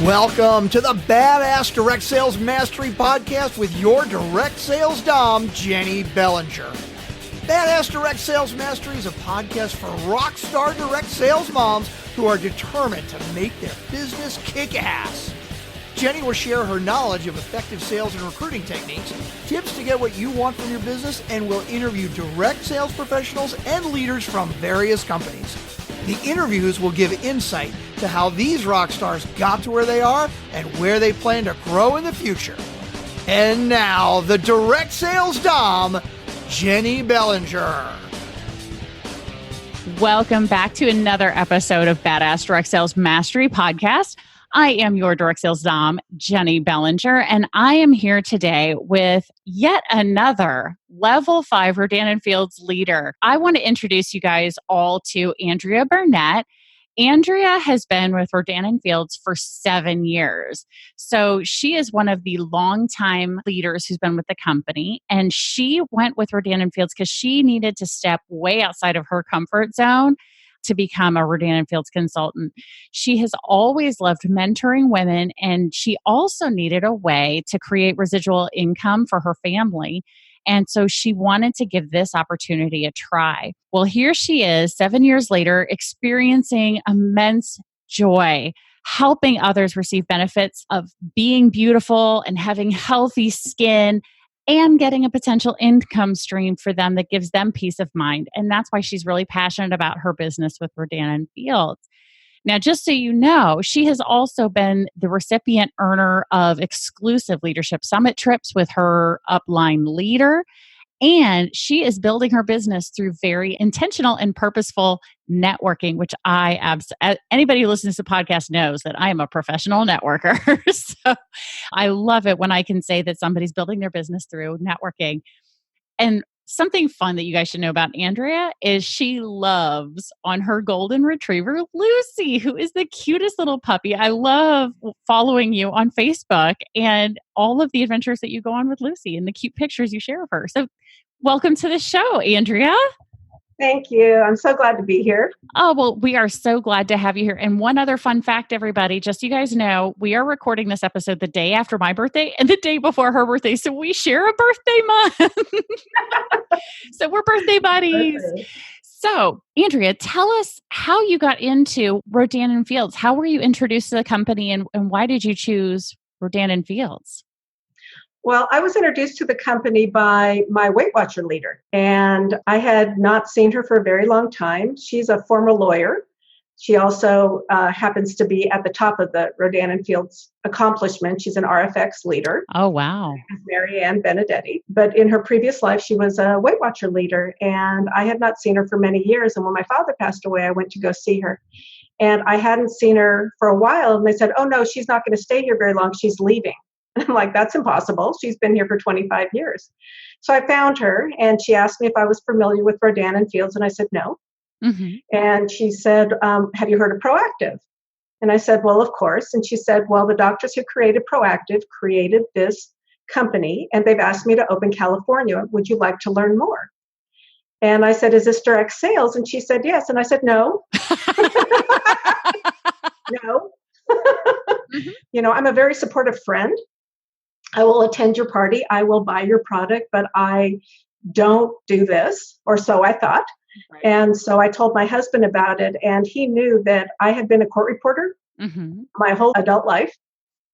Welcome to the Badass Direct Sales Mastery Podcast with your direct sales dom, Jenny Bellinger. Badass Direct Sales Mastery is a podcast for rock star direct sales moms who are determined to make their business kick ass. Jenny will share her knowledge of effective sales and recruiting techniques, tips to get what you want from your business, and will interview direct sales professionals and leaders from various companies. The interviews will give insight to how these rock stars got to where they are and where they plan to grow in the future. And now, the direct sales dom, Jenny Bellinger. Welcome back to another episode of Badass Direct Sales Mastery Podcast. I am your direct sales dom, Jenny Bellinger, and I am here today with yet another level 5 Rodan Fields leader. I want to introduce you guys all to Andrea Burnett. Andrea has been with Rodan Fields for 7 years. So she is one of the longtime leaders who's been with the company. And she went with Rodan Fields because she needed to step way outside of her comfort zone to become a Rodan Fields consultant. She has always loved mentoring women, and she also needed a way to create residual income for her family. And so she wanted to give this opportunity a try. Well, here she is 7 years later, experiencing immense joy, helping others receive benefits of being beautiful and having healthy skin and getting a potential income stream for them that gives them peace of mind. And that's why she's really passionate about her business with Rodan Fields. Now, just so you know, she has also been the recipient earner of exclusive leadership summit trips with her upline leader. And she is building her business through very intentional and purposeful networking, which anybody who listens to the podcast knows that I am a professional networker. So I love it when I can say that somebody's building their business through networking. And something fun that you guys should know about Andrea is she loves on her golden retriever, Lucy, who is the cutest little puppy. I love following you on Facebook and all of the adventures that you go on with Lucy and the cute pictures you share of her. So welcome to the show, Andrea. Thank you. I'm so glad to be here. Oh, well, we are so glad to have you here. And one other fun fact, everybody, just so you guys know, we are recording this episode the day after my birthday and the day before her birthday. So we share a birthday month. So we're birthday buddies. Okay. So, Andrea, tell us how you got into Rodan Fields. How were you introduced to the company and why did you choose Rodan Fields? Well, I was introduced to the company by my Weight Watcher leader, and I had not seen her for a very long time. She's a former lawyer. She also happens to be at the top of the Rodan Fields accomplishment. She's an RFX leader. Oh, wow. Mary Ann Benedetti. But in her previous life, she was a Weight Watcher leader, and I had not seen her for many years. And when my father passed away, I went to go see her. And I hadn't seen her for a while, and they said, oh, no, she's not going to stay here very long. She's leaving. I'm like, that's impossible. She's been here for 25 years. So I found her and she asked me if I was familiar with Rodan Fields. And I said, no. Mm-hmm. And she said, have you heard of Proactive? And I said, well, of course. And she said, well, the doctors who created Proactive created this company and they've asked me to open California. Would you like to learn more? And I said, is this direct sales? And she said, yes. And I said, no. No. Mm-hmm. You know, I'm a very supportive friend. I will attend your party. I will buy your product, but I don't do this, or so I thought. Right. And so I told my husband about it, and he knew that I had been a court reporter my whole adult life.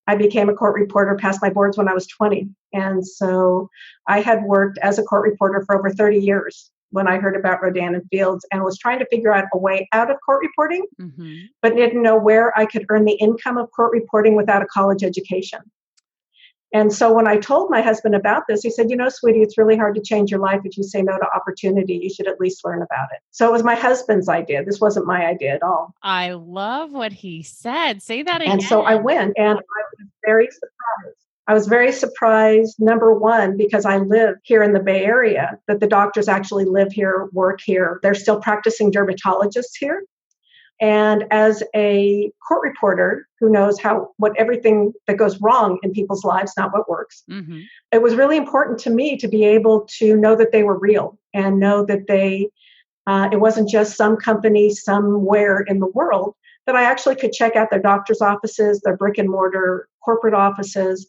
I became a court reporter, passed my boards when I was 20. And so I had worked as a court reporter for over 30 years when I heard about Rodan Fields and was trying to figure out a way out of court reporting, but didn't know where I could earn the income of court reporting without a college education. And so when I told my husband about this, he said, you know, sweetie, it's really hard to change your life if you say no to opportunity. You should at least learn about it. So it was my husband's idea. This wasn't my idea at all. I love what he said. Say that again. And so I went and I was very surprised. I was very surprised, number one, because I live here in the Bay Area, that the doctors actually live here, work here. They're still practicing dermatologists here. And as a court reporter who knows what everything that goes wrong in people's lives, not what works, it was really important to me to be able to know that they were real and know that it wasn't just some company somewhere in the world, that I actually could check out their doctor's offices, their brick and mortar corporate offices.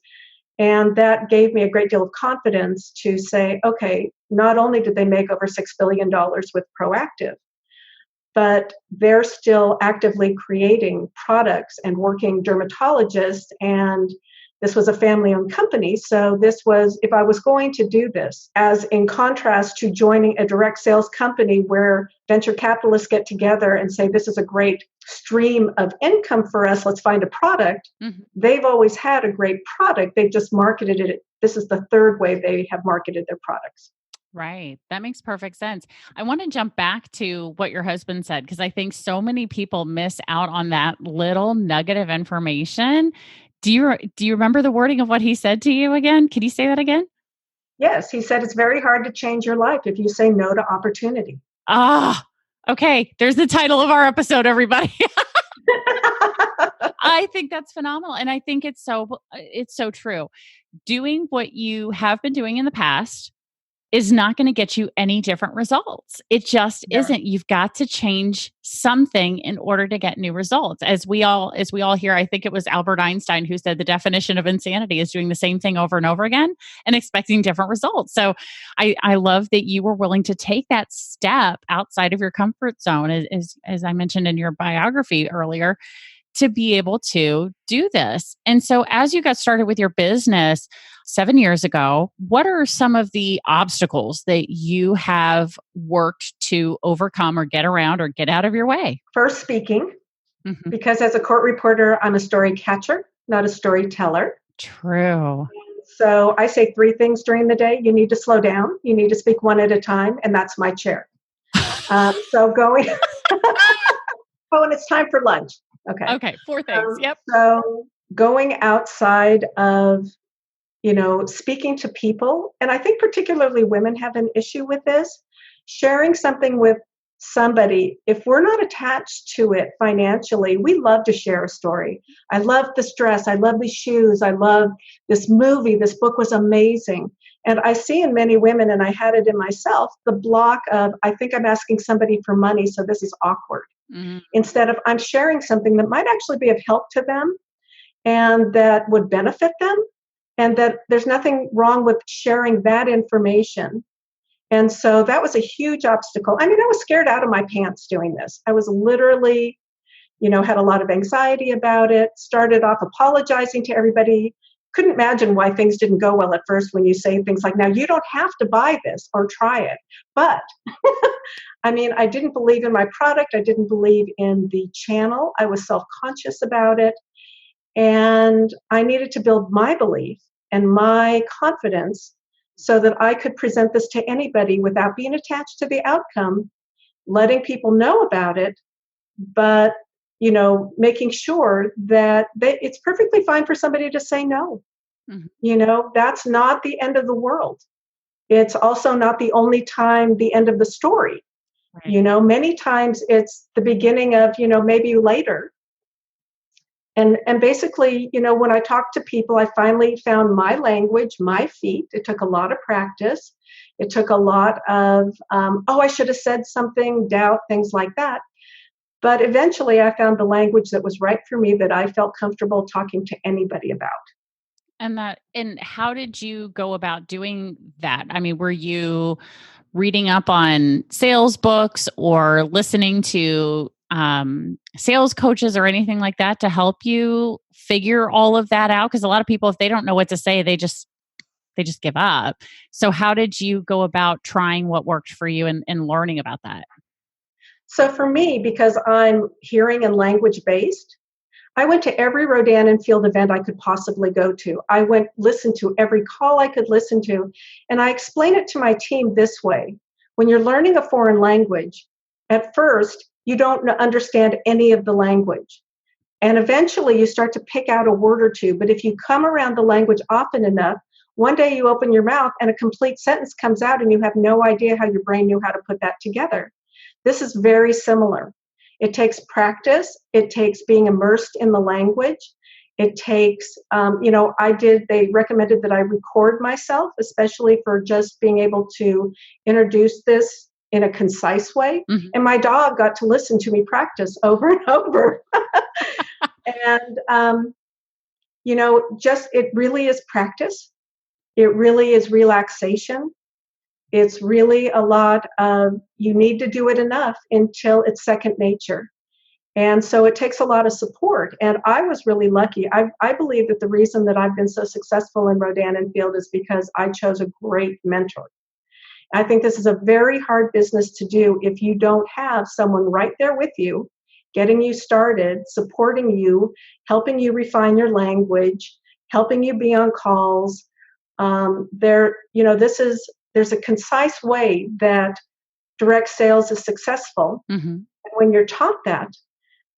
And that gave me a great deal of confidence to say, okay, not only did they make over $6 billion with Proactive, but they're still actively creating products and working dermatologists. And this was a family-owned company. So this was, if I was going to do this, as in contrast to joining a direct sales company where venture capitalists get together and say, this is a great stream of income for us, let's find a product. Mm-hmm. They've always had a great product. They've just marketed it. This is the third way they have marketed their products. Right. That makes perfect sense. I want to jump back to what your husband said, because I think so many people miss out on that little nugget of information. Do you remember the wording of what he said to you again? Could you say that again? Yes. He said, it's very hard to change your life if you say no to opportunity. Okay. There's the title of our episode, everybody. I think that's phenomenal. And I think it's so true. Doing what you have been doing in the past is not going to get you any different results. It just isn't. You've got to change something in order to get new results. As we all hear, I think it was Albert Einstein who said the definition of insanity is doing the same thing over and over again and expecting different results. So I love that you were willing to take that step outside of your comfort zone, as I mentioned in your biography earlier, to be able to do this. And so as you got started with your business 7 years ago, what are some of the obstacles that you have worked to overcome or get around or get out of your way? First, speaking, because as a court reporter, I'm a story catcher, not a storyteller. True. So I say 3 things during the day. You need to slow down. You need to speak one at a time. And that's my chair. So going, and it's time for lunch. Okay. 4 things. Yep. So going outside of, speaking to people, and I think particularly women have an issue with this, sharing something with somebody. If we're not attached to it financially, we love to share a story. I love this dress. I love these shoes. I love this movie. This book was amazing. And I see in many women, and I had it in myself, the block of, I think I'm asking somebody for money, so this is awkward. Mm-hmm. Instead of I'm sharing something that might actually be of help to them and that would benefit them, and that there's nothing wrong with sharing that information. And so that was a huge obstacle. I mean, I was scared out of my pants doing this. I was literally, had a lot of anxiety about it, started off apologizing to everybody. Couldn't imagine why things didn't go well at first when you say things like, now you don't have to buy this or try it. But I mean, I didn't believe in my product. I didn't believe in the channel. I was self-conscious about it. And I needed to build my belief and my confidence so that I could present this to anybody without being attached to the outcome, letting people know about it, but making sure that it's perfectly fine for somebody to say no. Mm-hmm. That's not the end of the world. It's also not the only time the end of the story. Right. Many times it's the beginning of, maybe later. And basically, when I talk to people, I finally found my language, my feet. It took a lot of practice. It took a lot of, I should have said something, doubt, things like that. But eventually I found the language that was right for me, that I felt comfortable talking to anybody about. And how did you go about doing that? I mean, were you reading up on sales books or listening to sales coaches or anything like that to help you figure all of that out? Because a lot of people, if they don't know what to say, they just give up. So how did you go about trying what worked for you and learning about that? So for me, because I'm hearing and language based, I went to every Rodan Field event I could possibly go to. I listened to every call I could listen to. And I explain it to my team this way. When you're learning a foreign language, at first, you don't understand any of the language. And eventually you start to pick out a word or two. But if you come around the language often enough, one day you open your mouth and a complete sentence comes out and you have no idea how your brain knew how to put that together. This is very similar. It takes practice. It takes being immersed in the language. It takes, they recommended that I record myself, especially for just being able to introduce this in a concise way. Mhm. And my dog got to listen to me practice over and over. And, just it really is practice. It really is relaxation. It's really a lot of you need to do it enough until it's second nature. And so it takes a lot of support. And I was really lucky. I believe that the reason that I've been so successful in Rodan Field is because I chose a great mentor. I think this is a very hard business to do if you don't have someone right there with you, getting you started, supporting you, helping you refine your language, helping you be on calls. There's a concise way that direct sales is successful. Mhm. And when you're taught that,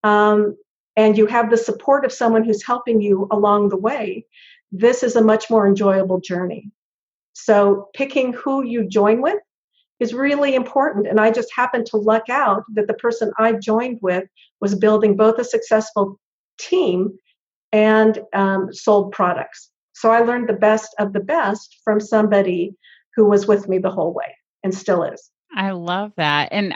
and you have the support of someone who's helping you along the way, this is a much more enjoyable journey. So picking who you join with is really important. And I just happened to luck out that the person I joined with was building both a successful team and sold products. So I learned the best of the best from somebody who was with me the whole way and still is. I love that. And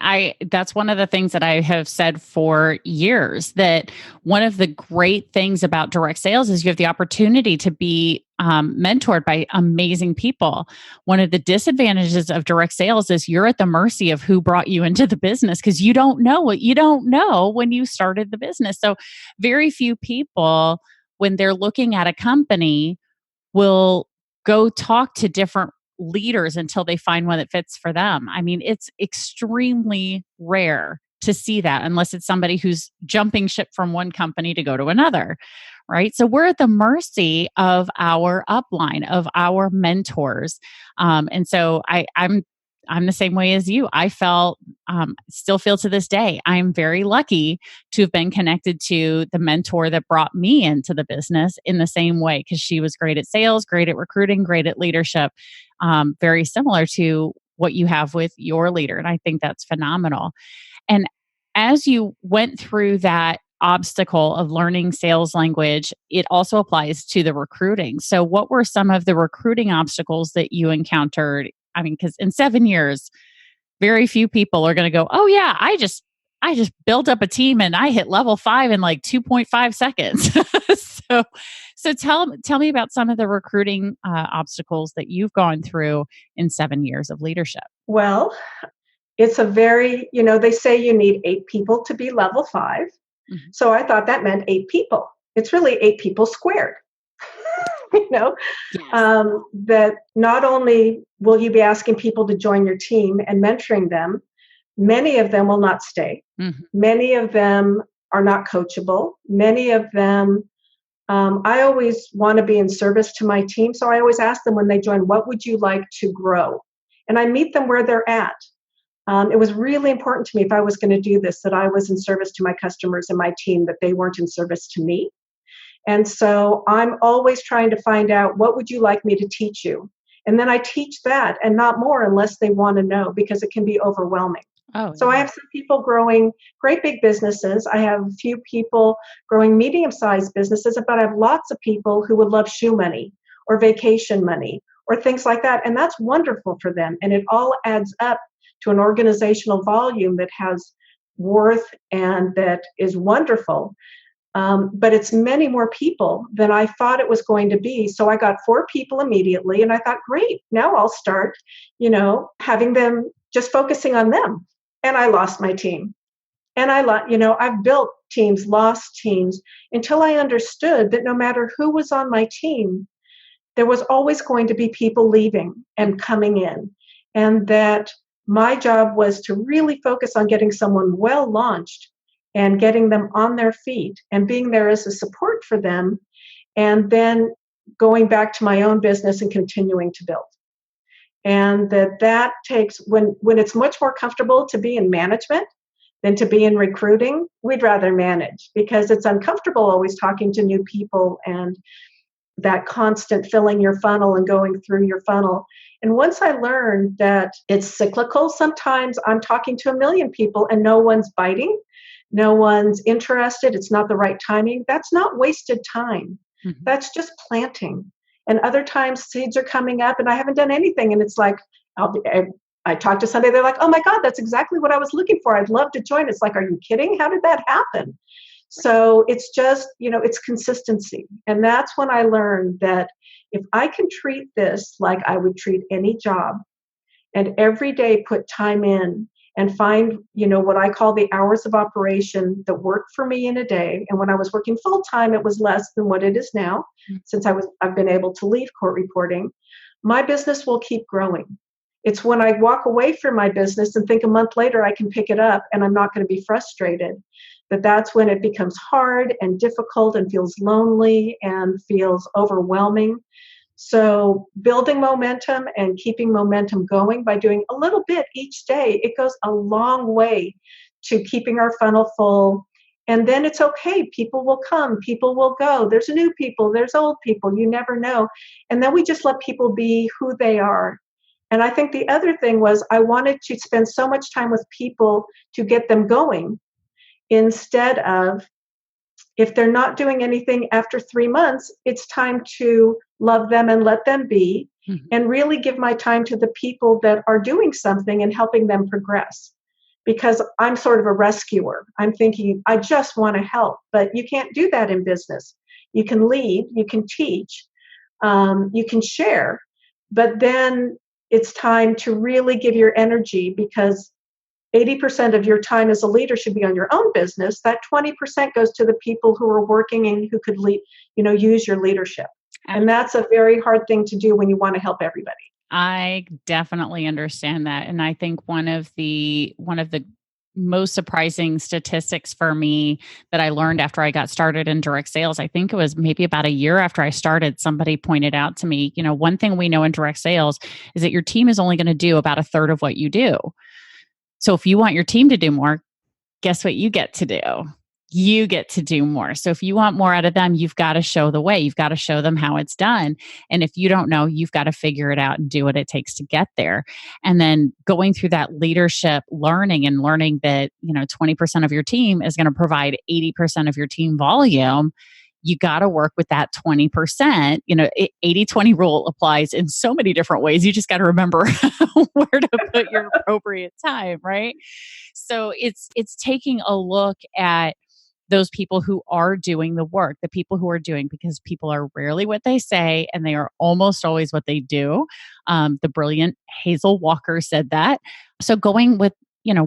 that's one of the things that I have said for years, that one of the great things about direct sales is you have the opportunity to be mentored by amazing people. One of the disadvantages of direct sales is you're at the mercy of who brought you into the business, because you don't know what you don't know when you started the business. So very few people, when they're looking at a company, will go talk to different leaders until they find one that fits for them. I mean, it's extremely rare to see that unless it's somebody who's jumping ship from one company to go to another, right? So we're at the mercy of our upline, of our mentors. And so I'm the same way as you. I still feel to this day, I'm very lucky to have been connected to the mentor that brought me into the business in the same way, because she was great at sales, great at recruiting, great at leadership, very similar to what you have with your leader. And I think that's phenomenal. And as you went through that obstacle of learning sales language, it also applies to the recruiting. So what were some of the recruiting obstacles that you encountered? I mean, because in 7 years, very few people are going to go, oh yeah, I just built up a team and I hit level 5 in like 2.5 seconds. so tell me about some of the recruiting obstacles that you've gone through in 7 years of leadership. Well, it's they say you need 8 people to be level 5. Mm-hmm. So I thought that meant 8 people. It's really 8 people squared. Yes. That not only will you be asking people to join your team and mentoring them, many of them will not stay. Mm-hmm. Many of them are not coachable. Many of them, I always want to be in service to my team. So I always ask them when they join, what would you like to grow? And I meet them where they're at. It was really important to me, if I was going to do this, that I was in service to my customers and my team, that they weren't in service to me. And so I'm always trying to find out, what would you like me to teach you? And then I teach that and not more, unless they want to know, because it can be overwhelming. Oh, so yeah. I have some people growing great big businesses. I have a few people growing medium-sized businesses, but I have lots of people who would love shoe money or vacation money or things like that. And that's wonderful for them. And it all adds up to an organizational volume that has worth and that is wonderful. But it's many more people than I thought it was going to be. So I got 4 people immediately, and I thought, great, now I'll start, having them, just focusing on them. And I lost my team. And I've built teams, lost teams, until I understood that no matter who was on my team, there was always going to be people leaving and coming in. And that my job was to really focus on getting someone well launched and getting them on their feet and being there as a support for them, and then going back to my own business and continuing to build. And that takes, when it's much more comfortable to be in management than to be in recruiting, we'd rather manage, because it's uncomfortable always talking to new people and that constant filling your funnel and going through your funnel. And once I learned that it's cyclical, sometimes I'm talking to 1 million people and no one's biting. No one's interested. It's not the right timing. That's not wasted time. Mm-hmm. That's just planting. And other times seeds are coming up and I haven't done anything. And it's like, I talk to somebody, they're like, oh my God, that's exactly what I was looking for. I'd love to join. It's like, are you kidding? How did that happen? So it's just, it's consistency. And that's when I learned that if I can treat this like I would treat any job, and every day put time in and find, what I call the hours of operation that work for me in a day. And when I was working full time, it was less than what it is now, since I've been able to leave court reporting. My business will keep growing. It's when I walk away from my business and think a month later I can pick it up and I'm not going to be frustrated, that's when it becomes hard and difficult and feels lonely and feels overwhelming. So building momentum and keeping momentum going by doing a little bit each day, it goes a long way to keeping our funnel full. And then it's okay. People will come, people will go. There's new people, there's old people, you never know. And then we just let people be who they are. And I think the other thing was I wanted to spend so much time with people to get them going, instead of, if they're not doing anything after 3 months, it's time to love them and let them be, and really give my time to the people that are doing something and helping them progress. Because I'm sort of a rescuer. I'm thinking, I just want to help, but you can't do that in business. You can lead, you can teach, you can share, but then it's time to really give your energy, because 80% of your time as a leader should be on your own business. That 20% goes to the people who are working and who could lead, use your leadership. And that's a very hard thing to do when you want to help everybody. I definitely understand that. And I think one of the most surprising statistics for me that I learned after I got started in direct sales, I think it was maybe about a year after I started, somebody pointed out to me, one thing we know in direct sales is that your team is only going to do about a third of what you do. So if you want your team to do more, guess what you get to do? You get to do more. So if you want more out of them, you've got to show the way. You've got to show them how it's done. And if you don't know, you've got to figure it out and do what it takes to get there. And then going through that leadership learning that, 20% of your team is going to provide 80% of your team volume. You got to work with that 20%. 80-20 rule applies in so many different ways. You just got to remember where to put your appropriate time, right? So it's taking a look at those people who are doing the work, the people who are doing, because people are rarely what they say and they are almost always what they do. The brilliant Hazel Walker said that. So going with,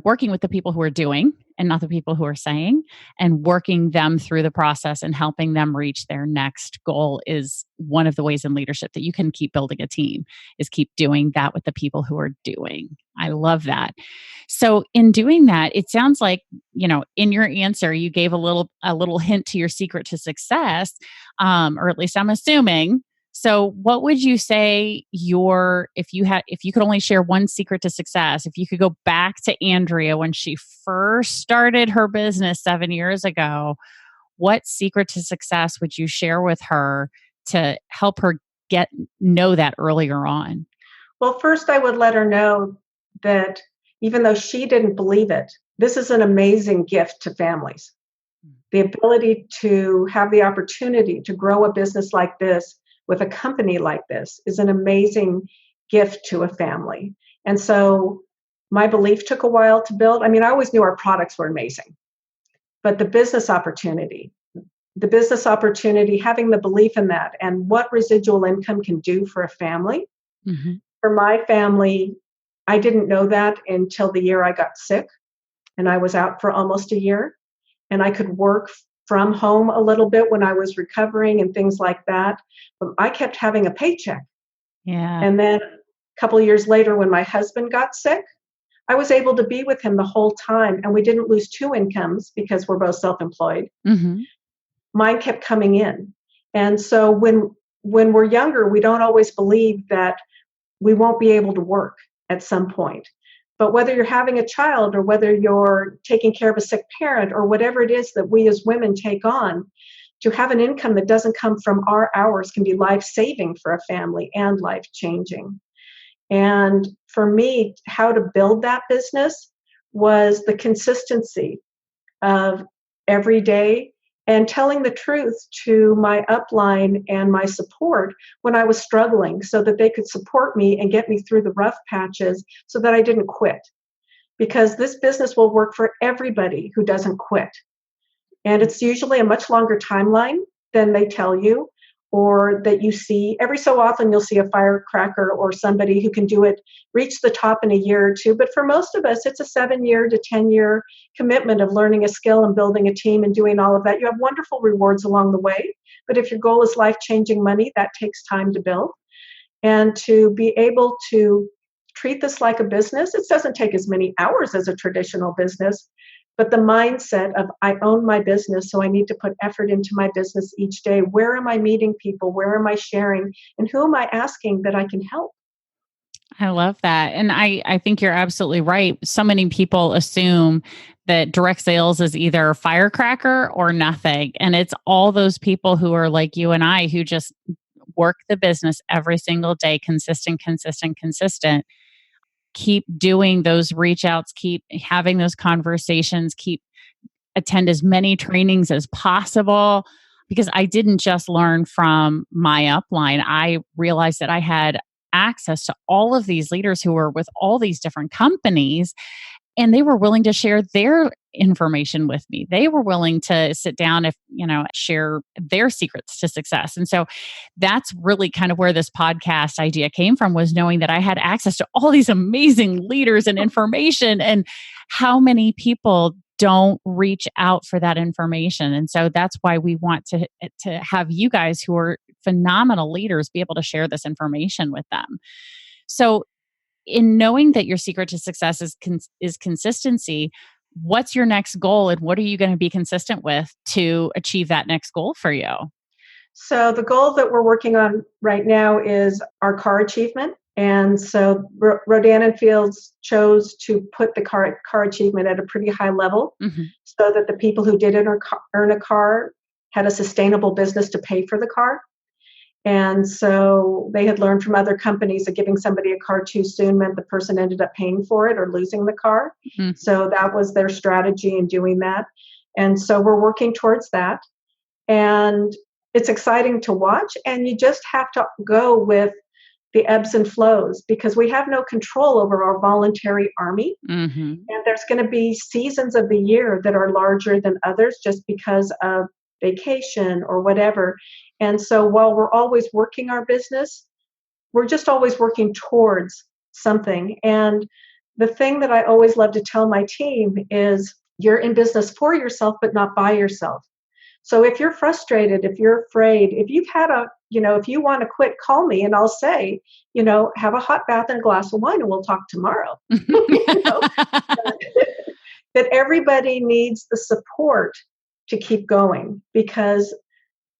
working with the people who are doing and not the people who are saying, and working them through the process and helping them reach their next goal is one of the ways in leadership that you can keep building a team, is keep doing that with the people who are doing. I love that. So in doing that, it sounds like, in your answer, you gave a little hint to your secret to success, or at least I'm assuming. So what would you say if you could only share one secret to success, if you could go back to Andrea when she first started her business 7 years ago, what secret to success would you share with her to help her know that earlier on? Well, first I would let her know that even though she didn't believe it, this is an amazing gift to families. The ability to have the opportunity to grow a business like this with a company like this is an amazing gift to a family. And so my belief took a while to build. I always knew our products were amazing, but the business opportunity, having the belief in that and what residual income can do for a family. Mm-hmm. For my family, I didn't know that until the year I got sick, and I was out for almost a year, and I could work from home a little bit when I was recovering and things like that. But I kept having a paycheck. Yeah. And then a couple of years later, when my husband got sick, I was able to be with him the whole time, and we didn't lose two incomes because we're both self-employed. Mm-hmm. Mine kept coming in. And so when we're younger, we don't always believe that we won't be able to work at some point. But whether you're having a child or whether you're taking care of a sick parent or whatever it is that we as women take on, to have an income that doesn't come from our hours can be life-saving for a family and life-changing. And for me, how to build that business was the consistency of every day and telling the truth to my upline and my support when I was struggling so that they could support me and get me through the rough patches so that I didn't quit. Because this business will work for everybody who doesn't quit. And it's usually a much longer timeline than they tell you, or that you see. Every so often you'll see a firecracker or somebody who can do it, reach the top in a year or two. But for most of us, it's a 7-year to 10-year commitment of learning a skill and building a team and doing all of that. You have wonderful rewards along the way. But if your goal is life-changing money, that takes time to build. And to be able to treat this like a business, it doesn't take as many hours as a traditional business. But the mindset of I own my business, so I need to put effort into my business each day. Where am I meeting people? Where am I sharing? And who am I asking that I can help? I love that. And I think you're absolutely right. So many people assume that direct sales is either firecracker or nothing. And it's all those people who are like you and I who just work the business every single day, consistent. Keep doing those reach outs, keep having those conversations, keep attend as many trainings as possible. Because I didn't just learn from my upline, I realized that I had access to all of these leaders who were with all these different companies, and they were willing to share their information with me. They were willing to sit down, share their secrets to success. And so that's really kind of where this podcast idea came from, was knowing that I had access to all these amazing leaders and information, and how many people don't reach out for that information. And so that's why we want to have you guys who are phenomenal leaders be able to share this information with them. So in knowing that your secret to success is consistency, what's your next goal, and what are you going to be consistent with to achieve that next goal for you? So the goal that we're working on right now is our car achievement. And so Rodan Fields chose to put the car achievement at a pretty high level, so that the people who did earn a car had a sustainable business to pay for the car. And so they had learned from other companies that giving somebody a car too soon meant the person ended up paying for it or losing the car. So that was their strategy in doing that. And so we're working towards that. And it's exciting to watch. And you just have to go with the ebbs and flows, because we have no control over our voluntary army. And there's going to be seasons of the year that are larger than others just because of vacation or whatever. And so while we're always working our business, we're just always working towards something. And the thing that I always love to tell my team is you're in business for yourself, but not by yourself. So if you're frustrated, if you're afraid, if you've had if you want to quit, call me and I'll say, have a hot bath and a glass of wine and we'll talk tomorrow. That everybody needs the support to keep going, because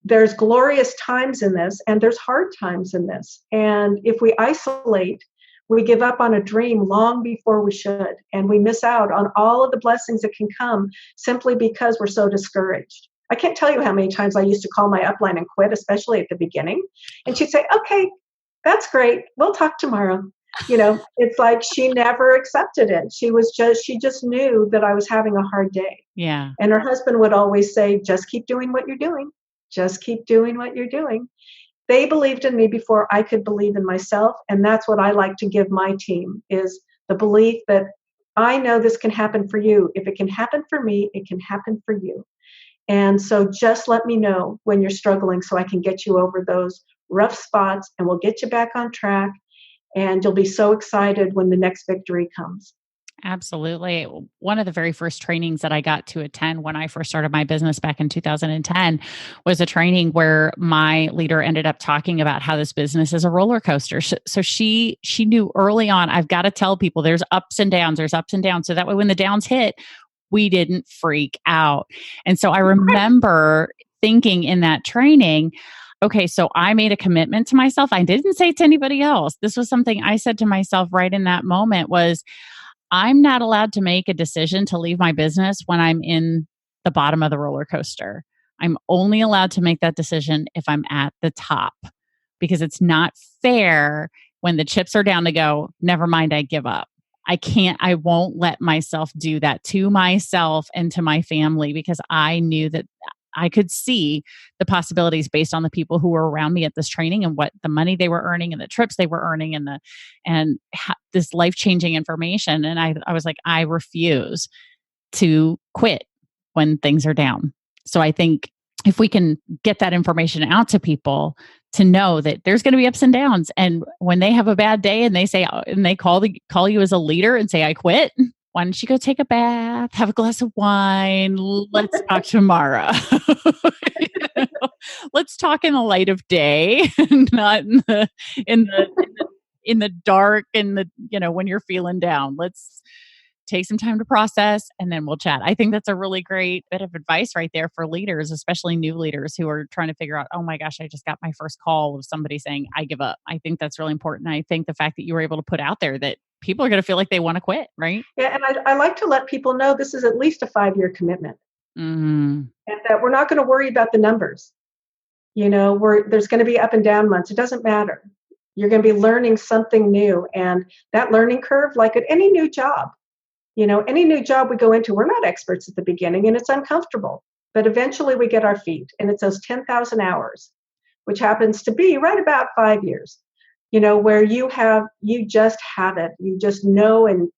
there's glorious times in this and there's hard times in this. And if we isolate, we give up on a dream long before we should. And we miss out on all of the blessings that can come simply because we're so discouraged. I can't tell you how many times I used to call my upline and quit, especially at the beginning. And she'd say, okay, that's great. We'll talk tomorrow. It's like she never accepted it. She just knew that I was having a hard day. Yeah. And her husband would always say, just keep doing what you're doing. Just keep doing what you're doing. They believed in me before I could believe in myself. And that's what I like to give my team, is the belief that I know this can happen for you. If it can happen for me, it can happen for you. And so just let me know when you're struggling so I can get you over those rough spots, and we'll get you back on track. And you'll be so excited when the next victory comes. Absolutely. One of the very first trainings that I got to attend when I first started my business back in 2010 was a training where my leader ended up talking about how this business is a roller coaster. So she knew early on, I've got to tell people there's ups and downs. So that way when the downs hit, we didn't freak out. And so I remember thinking in that training, okay, so I made a commitment to myself. I didn't say it to anybody else. This was something I said to myself right in that moment, was I'm not allowed to make a decision to leave my business when I'm in the bottom of the roller coaster. I'm only allowed to make that decision if I'm at the top, because it's not fair when the chips are down to go, never mind, I give up. I won't let myself do that to myself and to my family, because I knew that I could see the possibilities based on the people who were around me at this training and what the money they were earning and the trips they were earning and this life-changing information. And I was like, I refuse to quit when things are down. So I think if we can get that information out to people to know that there's going to be ups and downs, and when they have a bad day and they say and they call you as a leader and say I quit, why don't you go take a bath, have a glass of wine, let's talk tomorrow. You know? Let's talk in the light of day, not in the dark, when you're feeling down. Let's take some time to process and then we'll chat. I think that's a really great bit of advice right there for leaders, especially new leaders who are trying to figure out, oh my gosh, I just got my first call of somebody saying, I give up. I think that's really important. I think the fact that you were able to put out there that people are going to feel like they want to quit, right? Yeah, and I like to let people know this is at least a 5-year commitment. Mm-hmm. And that we're not going to worry about the numbers. There's going to be up and down months. It doesn't matter. You're going to be learning something new. And that learning curve, like at any new job, any new job we go into, we're not experts at the beginning and it's uncomfortable, but eventually we get our feet, and it's those 10,000 hours, which happens to be right about 5 years, where you just have it. You just know, and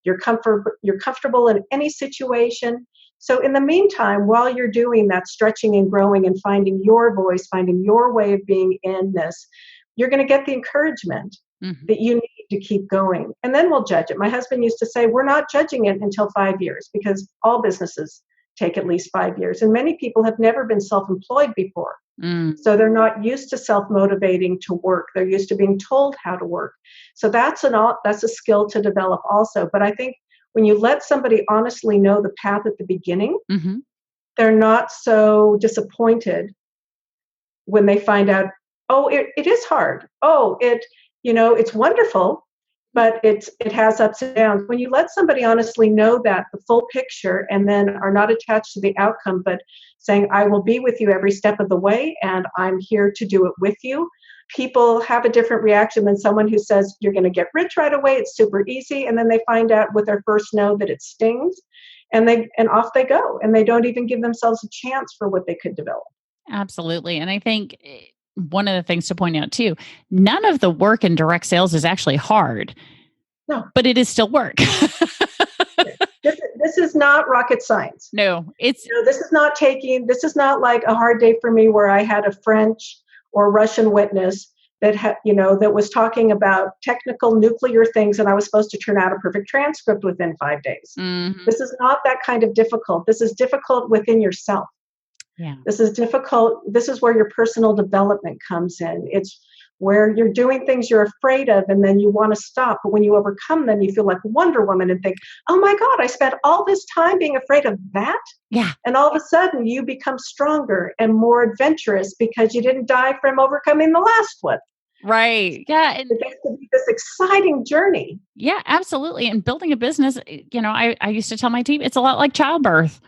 you're comfortable in any situation. So in the meantime, while you're doing that stretching and growing and finding your voice, finding your way of being in this, you're going to get the encouragement that you need to keep going. And then we'll judge it. My husband used to say, we're not judging it until 5 years, because all businesses take at least 5 years. And many people have never been self-employed before. So they're not used to self-motivating to work. They're used to being told how to work. So that's a skill to develop also. But I think when you let somebody honestly know the path at the beginning, they're not so disappointed when they find out, oh, it is hard. Oh, it's wonderful, but it has ups and downs. When you let somebody honestly know that, the full picture, and then are not attached to the outcome, but saying, I will be with you every step of the way, and I'm here to do it with you, people have a different reaction than someone who says, you're going to get rich right away, it's super easy, and then they find out with their first no that it stings, and off they go, and they don't even give themselves a chance for what they could develop. Absolutely. And I think one of the things to point out too, none of the work in direct sales is actually hard. No. But it is still work. This is not rocket science. No, this is not like a hard day for me where I had a French or Russian witness that was talking about technical nuclear things, and I was supposed to turn out a perfect transcript within 5 days. This is not that kind of difficult. This is difficult within yourself. Yeah. This is difficult. This is where your personal development comes in. It's where you're doing things you're afraid of, and then you want to stop. But when you overcome them, you feel like Wonder Woman and think, oh my God, I spent all this time being afraid of that. Yeah. And all of a sudden you become stronger and more adventurous because you didn't die from overcoming the last one. Right. Yeah. It gets to be this exciting journey. Yeah, absolutely. And building a business, I used to tell my team, it's a lot like childbirth.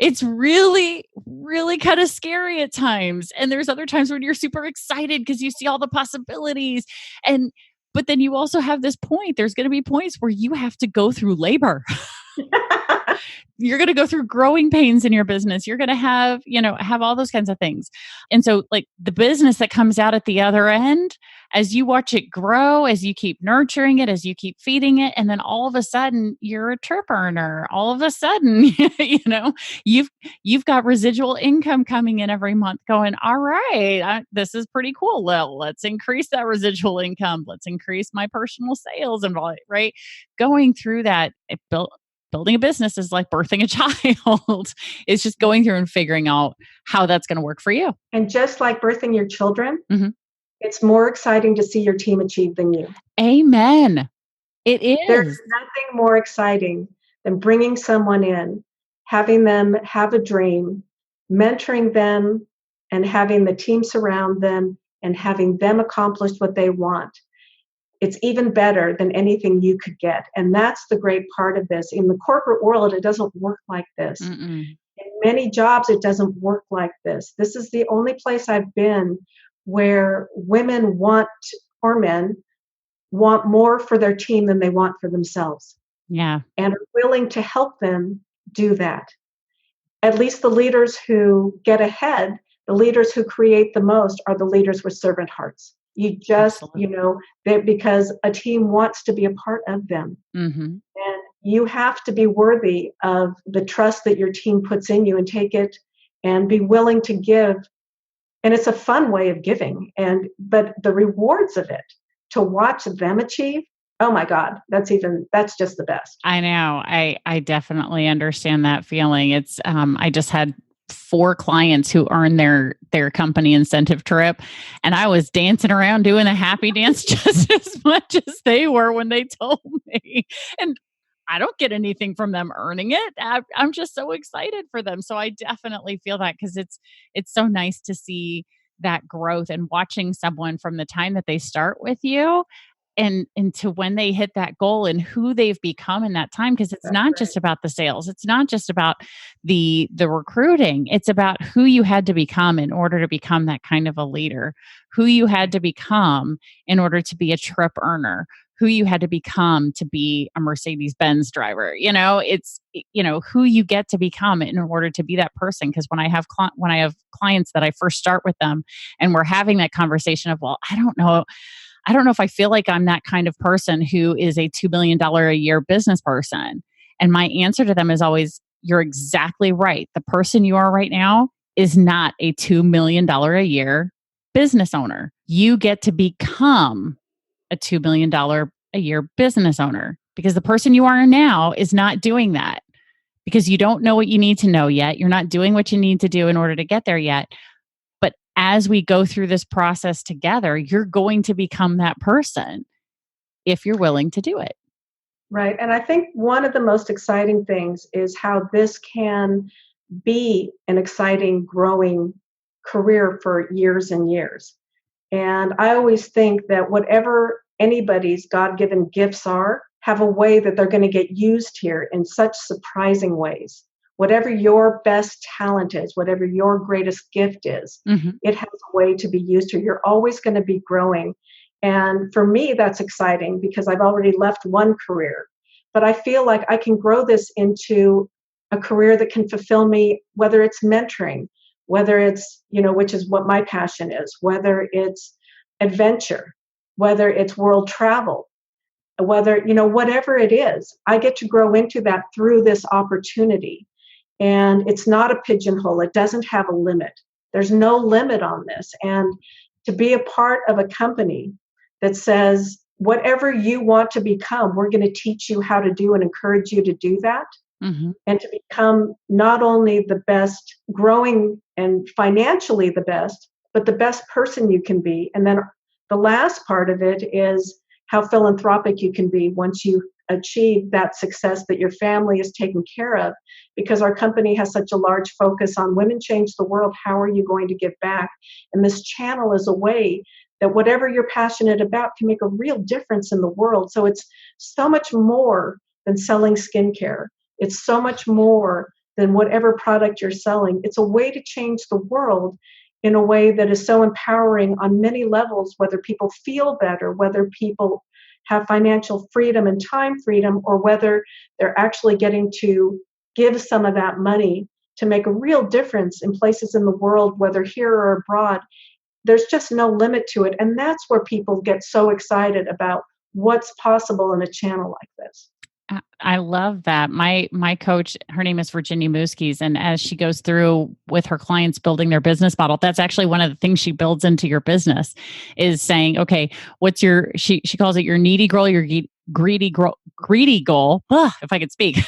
It's really, really kind of scary at times. And there's other times when you're super excited because you see all the possibilities. But then you also have this point, there's going to be points where you have to go through labor. You're going to go through growing pains in your business. You're going to have all those kinds of things. And so like the business that comes out at the other end, as you watch it grow, as you keep nurturing it, as you keep feeding it, and then all of a sudden you're a trip earner. All of a sudden, you've got residual income coming in every month going, all right, this is pretty cool. Well, let's increase that residual income. Let's increase my personal sales and right? Going through that, building a business is like birthing a child. It's just going through and figuring out how that's going to work for you. And just like birthing your children, it's more exciting to see your team achieve than you. Amen. It is. There's nothing more exciting than bringing someone in, having them have a dream, mentoring them, and having the team surround them and having them accomplish what they want. It's even better than anything you could get. And that's the great part of this. In the corporate world, it doesn't work like this. In many jobs, it doesn't work like this. This is the only place I've been where women or men want more for their team than they want for themselves. Yeah. And are willing to help them do that. at least the leaders who get ahead, the leaders who create the most are the leaders with servant hearts. You just, Absolutely. because a team wants to be a part of them. Mm-hmm. And you have to be worthy of the trust that your team puts in you and take it and be willing to give. And it's a fun way of giving. But the rewards of it, to watch them achieve, oh my God, that's just the best. I know. I definitely understand that feeling. It's I just had 4 clients who earned their company incentive trip, and I was dancing around doing a happy dance just as much as they were when they told me. And I don't get anything from them earning it. I'm just so excited for them. So I definitely feel that, because it's so nice to see that growth and watching someone from the time that they start with you and to when they hit that goal and who they've become in that time, because it's That's not right. just about the sales, it's not just about the recruiting, it's about who you had to become in order to become that kind of a leader, who you had to become in order to be a trip earner, who you had to become to be a Mercedes-Benz driver. It's who you get to become in order to be that person. Because when I have clients that I first start with them and we're having that conversation of, well, I don't know if I feel like I'm that kind of person who is a $2 million a year business person. And my answer to them is always, you're exactly right. The person you are right now is not a $2 million a year business owner. You get to become a $2 million a year business owner, because the person you are now is not doing that, because you don't know what you need to know yet. You're not doing what you need to do in order to get there yet. But as we go through this process together, you're going to become that person if you're willing to do it. Right. And I think one of the most exciting things is how this can be an exciting, growing career for years and years. And I always think that whatever anybody's God-given gifts are, have a way that they're going to get used here in such surprising ways. Whatever your best talent is, whatever your greatest gift is, it has a way to be used here. You're always going to be growing. And for me, that's exciting because I've already left one career. But I feel like I can grow this into a career that can fulfill me, whether it's mentoring, whether it's, which is what my passion is, whether it's adventure, whether it's world travel, whether, whatever it is, I get to grow into that through this opportunity. And it's not a pigeonhole. It doesn't have a limit. There's no limit on this. And to be a part of a company that says, whatever you want to become, we're going to teach you how to do and encourage you to do that. And to become not only the best, growing and financially the best, but the best person you can be. And then the last part of it is how philanthropic you can be once you achieve that success that your family is taken care of. Because our company has such a large focus on women change the world, how are you going to give back? And this channel is a way that whatever you're passionate about can make a real difference in the world. So it's so much more than selling skincare. It's so much more than whatever product you're selling. It's a way to change the world in a way that is so empowering on many levels, whether people feel better, whether people have financial freedom and time freedom, or whether they're actually getting to give some of that money to make a real difference in places in the world, whether here or abroad. There's just no limit to it. And that's where people get so excited about what's possible in a channel like this. I love that. My coach, her name is Virginia Muskies, and as she goes through with her clients building their business model, that's actually one of the things she builds into your business is saying, okay, what's your, she calls it your needy goal, your greedy goal. If I could speak,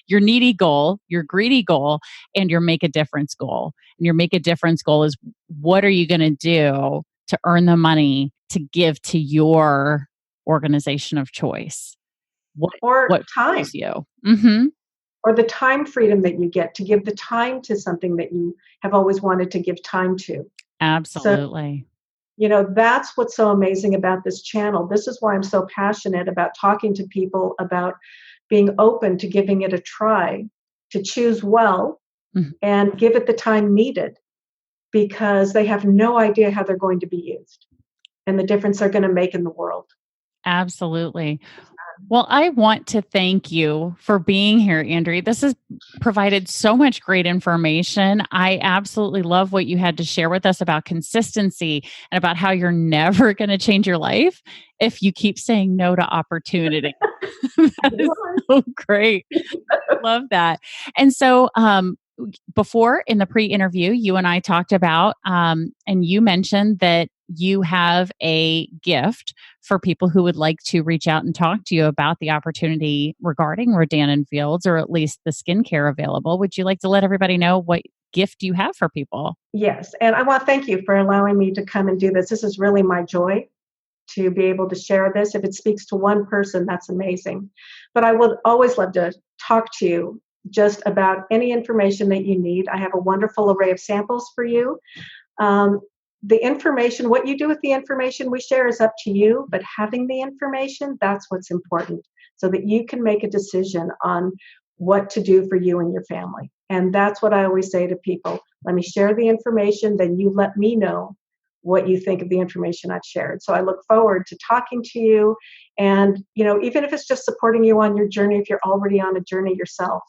your needy goal, your greedy goal, and your make a difference goal. And your make a difference goal is, what are you going to do to earn the money to give to your organization of choice? What Time. fuels you? Or the time freedom that you get to give the time to something that you have always wanted to give time to. Absolutely. So, that's what's so amazing about this channel. This is why I'm so passionate about talking to people about being open to giving it a try, to choose well, and give it the time needed, because they have no idea how they're going to be used and the difference they're going to make in the world. Absolutely. Well, I want to thank you for being here, Andrea. This has provided so much great information. I absolutely love what you had to share with us about consistency and about how you're never going to change your life if you keep saying no to opportunity. That is so great. Love that. And so, before in the pre-interview, you and I talked about, and you mentioned that you have a gift for people who would like to reach out and talk to you about the opportunity regarding Rodan Fields, or at least the skincare available. Would you like to let everybody know what gift you have for people? Yes. And I want to thank you for allowing me to come and do this. This is really my joy to be able to share this. If it speaks to one person, that's amazing. But I would always love to talk to you just about any information that you need. I have a wonderful array of samples for you. The information, what you do with the information we share is up to you, but having the information, that's what's important, so that you can make a decision on what to do for you and your family. And that's what I always say to people. Let me share the information, then you let me know what you think of the information I've shared. So I look forward to talking to you. And, even if it's just supporting you on your journey, if you're already on a journey yourself,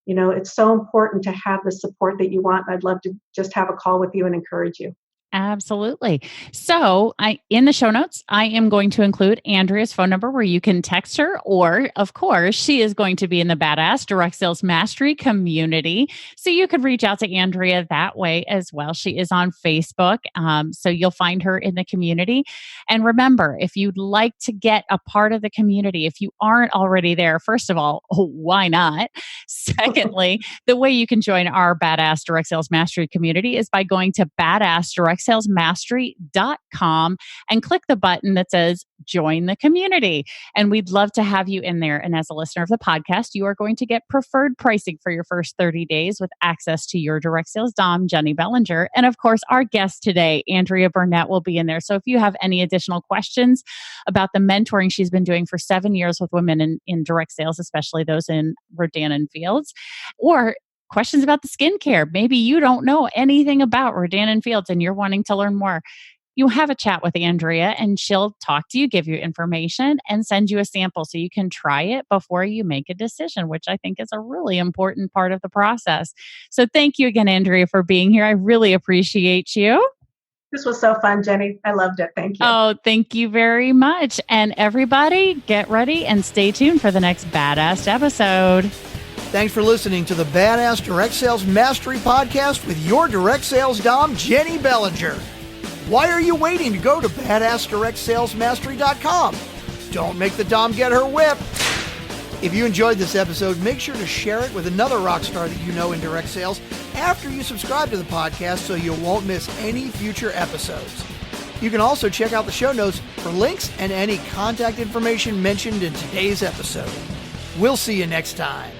it's so important to have the support that you want. And I'd love to just have a call with you and encourage you. Absolutely. So, in the show notes, I am going to include Andrea's phone number where you can text her, or of course, she is going to be in the Badass Direct Sales Mastery community. So you could reach out to Andrea that way as well. She is on Facebook. So you'll find her in the community. And remember, if you'd like to get a part of the community, if you aren't already there, first of all, why not? Secondly, the way you can join our Badass Direct Sales Mastery community is by going to badassdirectsalesmastery.com and click the button that says join the community. And we'd love to have you in there. And as a listener of the podcast, you are going to get preferred pricing for your first 30 days with access to your direct sales dom, Jenny Bellinger. And of course, our guest today, Andrea Burnett, will be in there. So if you have any additional questions about the mentoring she's been doing for 7 years with women in direct sales, especially those in Rodan Fields, or questions about the skincare. Maybe you don't know anything about Rodan Fields and you're wanting to learn more. You have a chat with Andrea and she'll talk to you, give you information, and send you a sample so you can try it before you make a decision, which I think is a really important part of the process. So thank you again, Andrea, for being here. I really appreciate you. This was so fun, Jenny. I loved it. Thank you. Oh, thank you very much. And everybody, get ready and stay tuned for the next Badass episode. Thanks for listening to the Badass Direct Sales Mastery Podcast with your direct sales dom, Jenny Bellinger. Why are you waiting to go to badassdirectsalesmastery.com? Don't make the dom get her whip. If you enjoyed this episode, make sure to share it with another rock star that you know in direct sales after you subscribe to the podcast so you won't miss any future episodes. You can also check out the show notes for links and any contact information mentioned in today's episode. We'll see you next time.